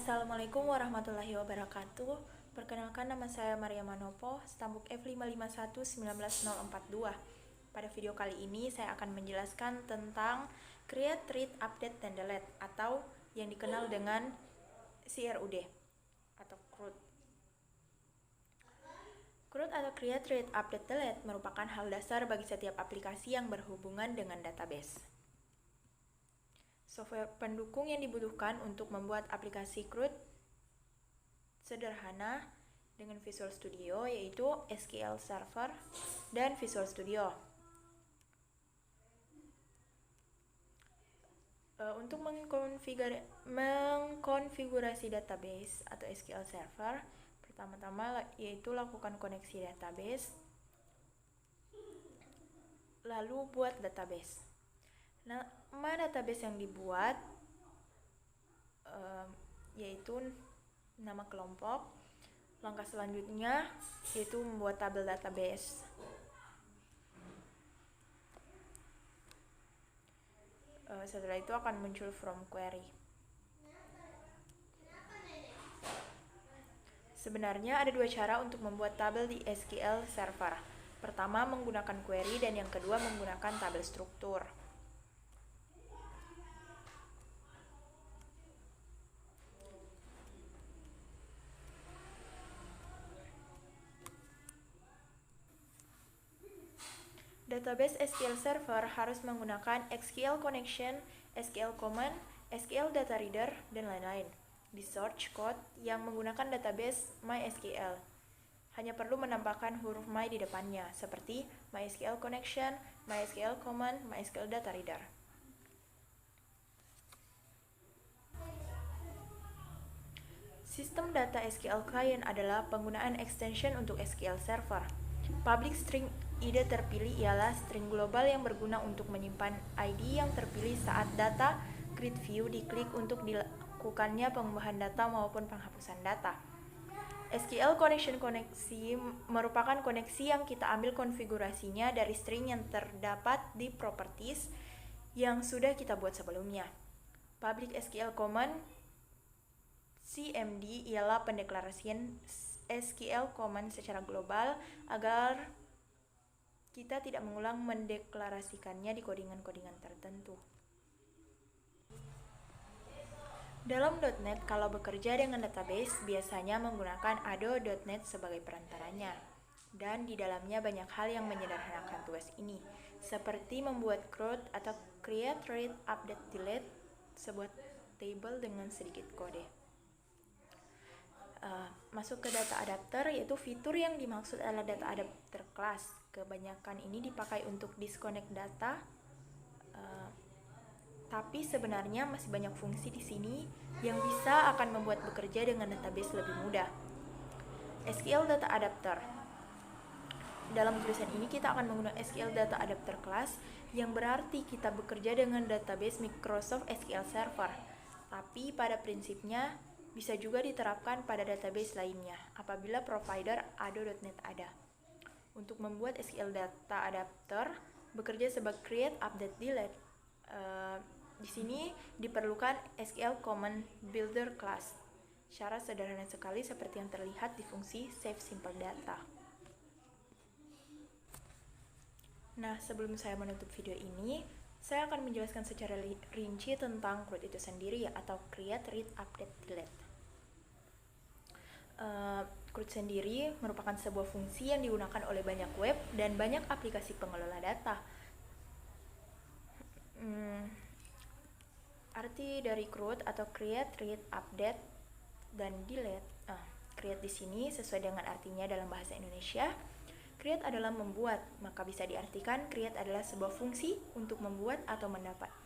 Assalamualaikum warahmatullahi wabarakatuh. Perkenalkan, nama saya Maria Manopo, stambuk F551-19042. Pada video kali ini saya akan menjelaskan tentang Create, Read, Update, dan Delete atau yang dikenal dengan CRUD atau CRUD. CRUD atau Create, Read, Update, Delete merupakan hal dasar bagi setiap aplikasi yang berhubungan dengan database. Software pendukung yang dibutuhkan untuk membuat aplikasi CRUD sederhana dengan Visual Studio yaitu SQL Server dan Visual Studio. Untuk mengkonfigurasi database atau SQL Server, pertama-tama yaitu lakukan koneksi database, lalu buat database. Nama database yang dibuat yaitu nama kelompok. Langkah selanjutnya yaitu membuat tabel database. Setelah itu akan muncul from query. Sebenarnya ada dua cara untuk membuat tabel di SQL Server. Pertama menggunakan query dan yang kedua menggunakan tabel struktur. Database SQL Server harus menggunakan SQL Connection, SQL Command, SQL Data Reader, dan lain-lain. Di source code yang menggunakan database MySQL, hanya perlu menambahkan huruf My di depannya, seperti MySQL Connection, MySQL Command, MySQL Data Reader. Sistem data SQL Client adalah penggunaan extension untuk SQL Server. Public string ID terpilih ialah string global yang berguna untuk menyimpan ID yang terpilih saat data grid view diklik untuk dilakukannya pengubahan data maupun penghapusan data. SQL Connection koneksi merupakan koneksi yang kita ambil konfigurasinya dari string yang terdapat di properties yang sudah kita buat sebelumnya. Public SQL Command CMD ialah pendeklarasian SQL Command secara global agar kita tidak mengulang mendeklarasikannya di kodingan-kodingan tertentu. Dalam .NET, kalau bekerja dengan database, biasanya menggunakan Ado.NET sebagai perantaranya. Dan di dalamnya banyak hal yang menyederhanakan tugas ini, seperti membuat CRUD atau Create, Read, Update, Delete, sebuah table dengan sedikit kode. Masuk ke data adapter, yaitu fitur yang dimaksud adalah data adapter class. Kebanyakan ini dipakai untuk disconnect data, tapi sebenarnya masih banyak fungsi di sini yang bisa akan membuat bekerja dengan database lebih mudah. SQL Data Adapter. Dalam tulisan ini kita akan menggunakan SQL Data Adapter class, yang berarti kita bekerja dengan database Microsoft SQL Server. Tapi pada prinsipnya bisa juga diterapkan pada database lainnya apabila provider Ado.NET ada. Untuk membuat SQL Data Adapter bekerja sebagai Create, Update, Delete. Di sini diperlukan SQL Command Builder class. Syarat sederhana sekali seperti yang terlihat di fungsi Save Simple Data. Nah, sebelum saya menutup video ini, saya akan menjelaskan secara rinci tentang CRUD itu sendiri, atau Create, Read, Update, Delete. CRUD sendiri merupakan sebuah fungsi yang digunakan oleh banyak web dan banyak aplikasi pengelola data. Arti dari CRUD atau Create, Read, Update, dan Delete. Create di sini sesuai dengan artinya dalam bahasa Indonesia. Create adalah membuat, maka bisa diartikan create adalah sebuah fungsi untuk membuat atau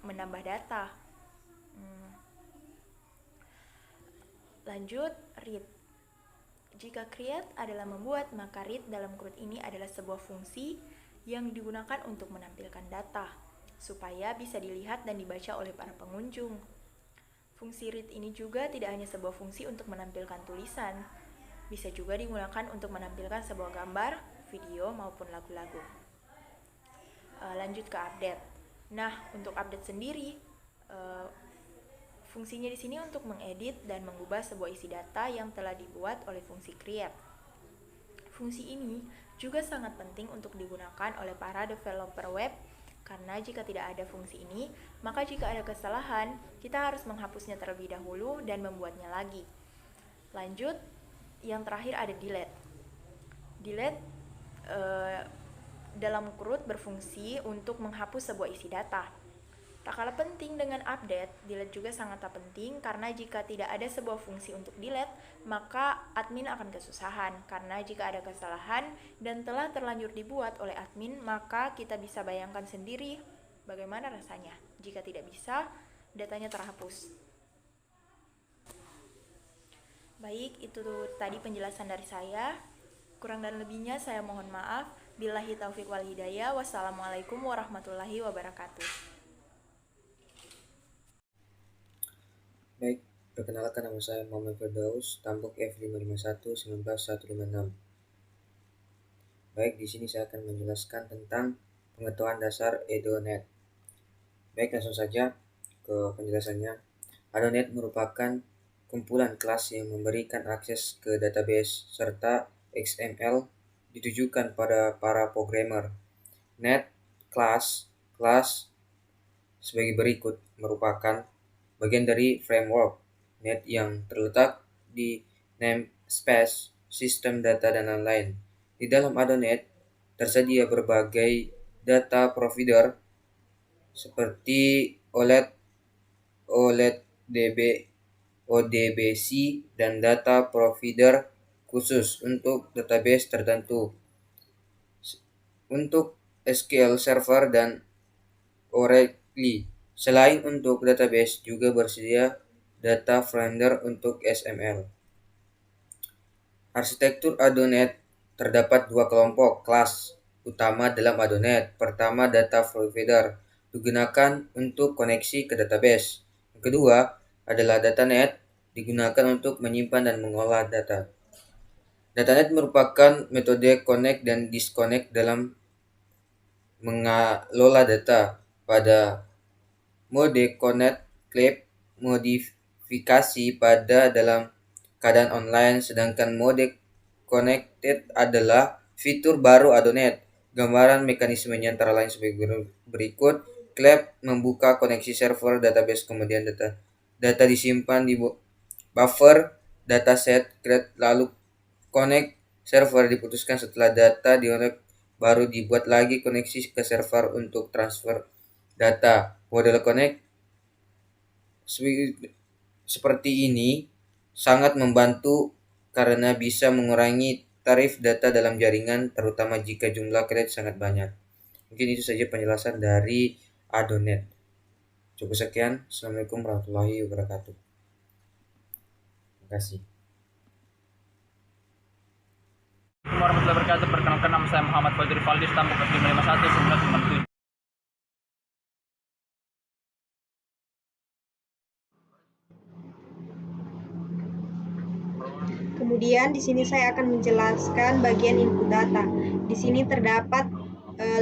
menambah data. Lanjut, read. Jika create adalah membuat, maka read dalam CRUD ini adalah sebuah fungsi yang digunakan untuk menampilkan data, supaya bisa dilihat dan dibaca oleh para pengunjung. Fungsi read ini juga tidak hanya sebuah fungsi untuk menampilkan tulisan, bisa juga digunakan untuk menampilkan sebuah gambar, video, maupun lagu-lagu. Lanjut ke update. Nah, untuk update sendiri, Fungsinya di sini untuk mengedit dan mengubah sebuah isi data yang telah dibuat oleh fungsi create. Fungsi ini juga sangat penting untuk digunakan oleh para developer web karena jika tidak ada fungsi ini, maka jika ada kesalahan, kita harus menghapusnya terlebih dahulu dan membuatnya lagi. Lanjut, yang terakhir ada delete. Delete dalam kurut berfungsi untuk menghapus sebuah isi data. Tak kalah penting dengan update, delete juga sangatlah penting karena jika tidak ada sebuah fungsi untuk delete, maka admin akan kesusahan. Karena jika ada kesalahan dan telah terlanjur dibuat oleh admin, maka kita bisa bayangkan sendiri bagaimana rasanya jika tidak bisa datanya terhapus. Baik, itu tadi penjelasan dari saya. Kurang dan lebihnya saya mohon maaf. Billahi taufiq wal hidayah. Wassalamualaikum warahmatullahi wabarakatuh. Baik, perkenalkan nama saya Muhammad Firdaus, Tambok F551 19156. Baik, di sini saya akan menjelaskan tentang pengetahuan dasar ADONet. Baik, langsung saja ke penjelasannya. ADONet merupakan kumpulan kelas yang memberikan akses ke database serta XML ditujukan pada para programmer. Net kelas sebagai berikut merupakan bagian dari framework net yang terletak di namespace, sistem data, dan lain-lain. Di dalam ADONet tersedia berbagai data provider seperti OLED DB, ODBC, dan data provider khusus untuk database tertentu. Untuk SQL Server dan Oracle. Selain untuk database, juga bersedia data framework untuk XML. Arsitektur ADONet terdapat dua kelompok kelas utama dalam ADONet. Pertama, data provider digunakan untuk koneksi ke database. Yang kedua adalah datanet digunakan untuk menyimpan dan mengolah data. Datanet merupakan metode connect dan disconnect dalam mengelola data. Pada mode connect clip modifikasi pada dalam keadaan online, sedangkan mode connected adalah fitur baru ADONet. Gambaran mekanismenya antara lain sebagai berikut. Clap membuka koneksi server database, kemudian data disimpan di buffer dataset. Create lalu connect server diputuskan setelah data di-connect, baru dibuat lagi koneksi ke server untuk transfer data. Model connect seperti ini sangat membantu karena bisa mengurangi tarif data dalam jaringan, terutama jika jumlah kredit sangat banyak. Mungkin itu saja penjelasan dari ADONet. Cukup sekian. Assalamualaikum warahmatullahi wabarakatuh. Terima kasih. Warahmatullahi wabarakatuh. Perkenalkan, nama saya Muhammad Fadri Faldis, Tambok F551 1997. Kemudian di sini saya akan menjelaskan bagian input data. Di sini terdapat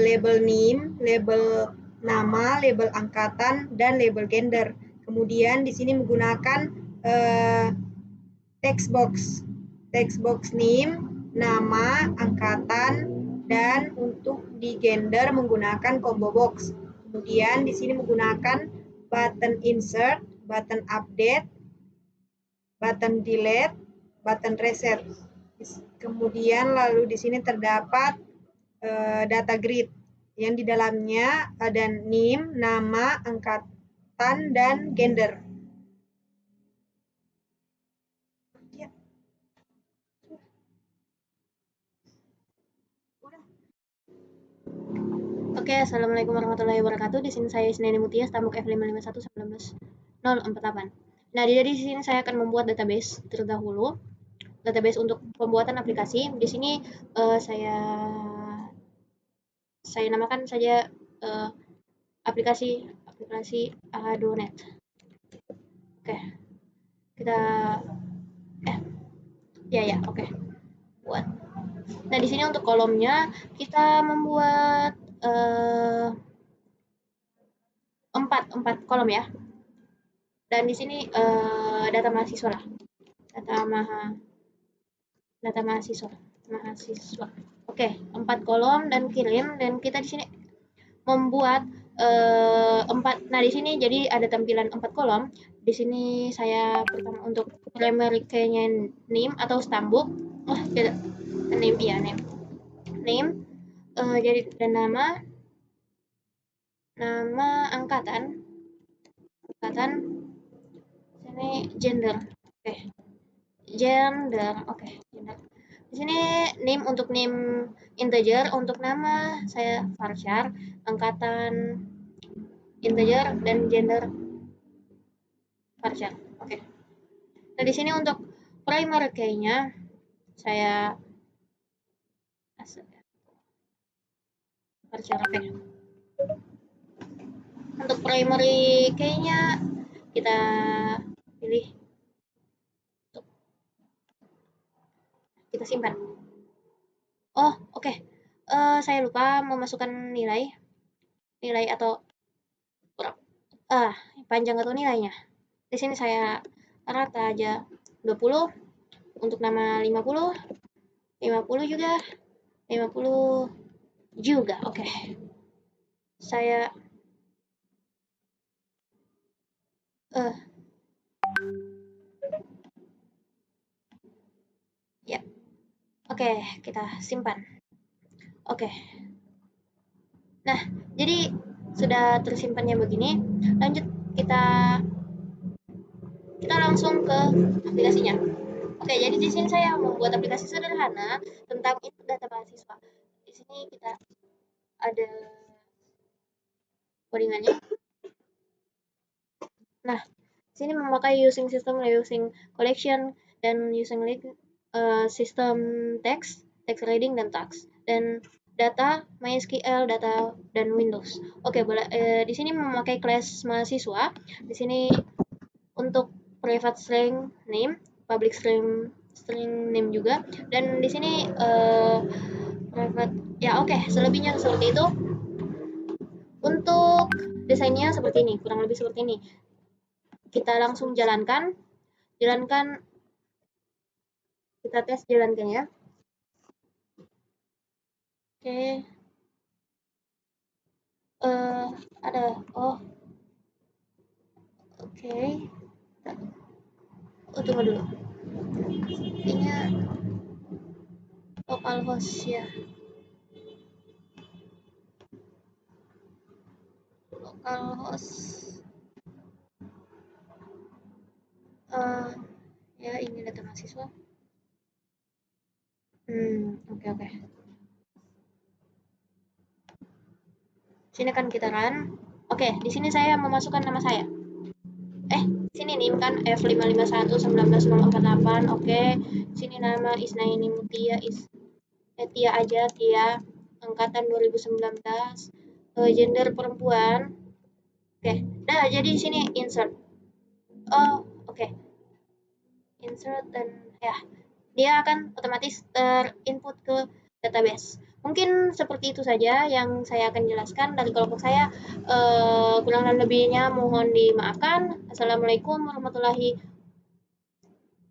label name, label nama, label angkatan, dan label gender. Kemudian di sini menggunakan text box name, nama, angkatan, dan untuk di gender menggunakan combo box. Kemudian di sini menggunakan button insert, button update, button delete, button reset. Kemudian lalu di sini terdapat data grid yang di dalamnya ada name, nama, angkatan, dan gender. Oke, assalamualaikum warahmatullahi wabarakatuh. Di sini saya Isnani Mutia, Tambok F551 19048. Nah, dari sini saya akan membuat database terdahulu. Database untuk pembuatan aplikasi. Di sini saya namakan saja aplikasi ADONet. Oke, kita oke. Buat. Nah, di sini untuk kolomnya kita membuat 4 kolom ya. dan di sini data mahasiswa lah, data mahasiswa. Oke, 4 kolom dan kirim, dan kita di sini membuat 4. Nah, di sini jadi ada tampilan 4 kolom. Di sini saya pertama untuk primary key-nya name atau stambuk. Tidak. Name, iya, name. Jadi dan nama angkatan. Sini gender. Oke. Gender. Di sini name untuk name integer, untuk nama saya varchar, angkatan integer, dan gender varchar. Oke. Nah, di sini untuk primary key-nya saya varchar. Oke. Untuk primary key-nya kita pilih, kita simpan. Oke. Saya lupa memasukkan nilai atau panjang atau nilainya. Di sini saya rata aja 20, untuk nama 50 juga, 50 juga. Oke. Saya ya. Oke, kita simpan. Oke. Nah, jadi sudah tersimpannya begini. Lanjut kita langsung ke aplikasinya. Oke, jadi di sini saya membuat aplikasi sederhana tentang input data mahasiswa. Di sini kita ada codingannya. Nah, di sini memakai using system, using collection, dan using system text reading, dan tags, dan data MySQL, data, dan Windows. Oke, di sini memakai class mahasiswa. Di sini untuk private string name, public string name juga, dan di sini private. Ya, oke, selebihnya seperti itu. Untuk desainnya seperti ini, kurang lebih seperti ini. Kita langsung jalankan, kita tes jalankan ya. Oke. Oke. Tunggu dulu. Ini localhost ya. Localhost. Ya, ini data mahasiswa. Oke. Sini kan kita run. Oke, di sini saya memasukkan nama saya. Sini nih kan F551-19048. Oke, sini nama Isnaini Mutia, Tia aja, Tia, angkatan 2019, gender perempuan. Oke, nah jadi di sini insert. Oke. Insert, dan ya, dia akan otomatis terinput ke database. Mungkin seperti itu saja yang saya akan jelaskan dari kelompok saya. Kurang dan lebihnya mohon dimaafkan. Assalamualaikum warahmatullahi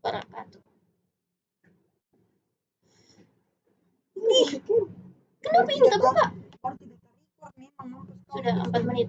wabarakatuh. Kenapa ini tak buka? Sudah 4 menit.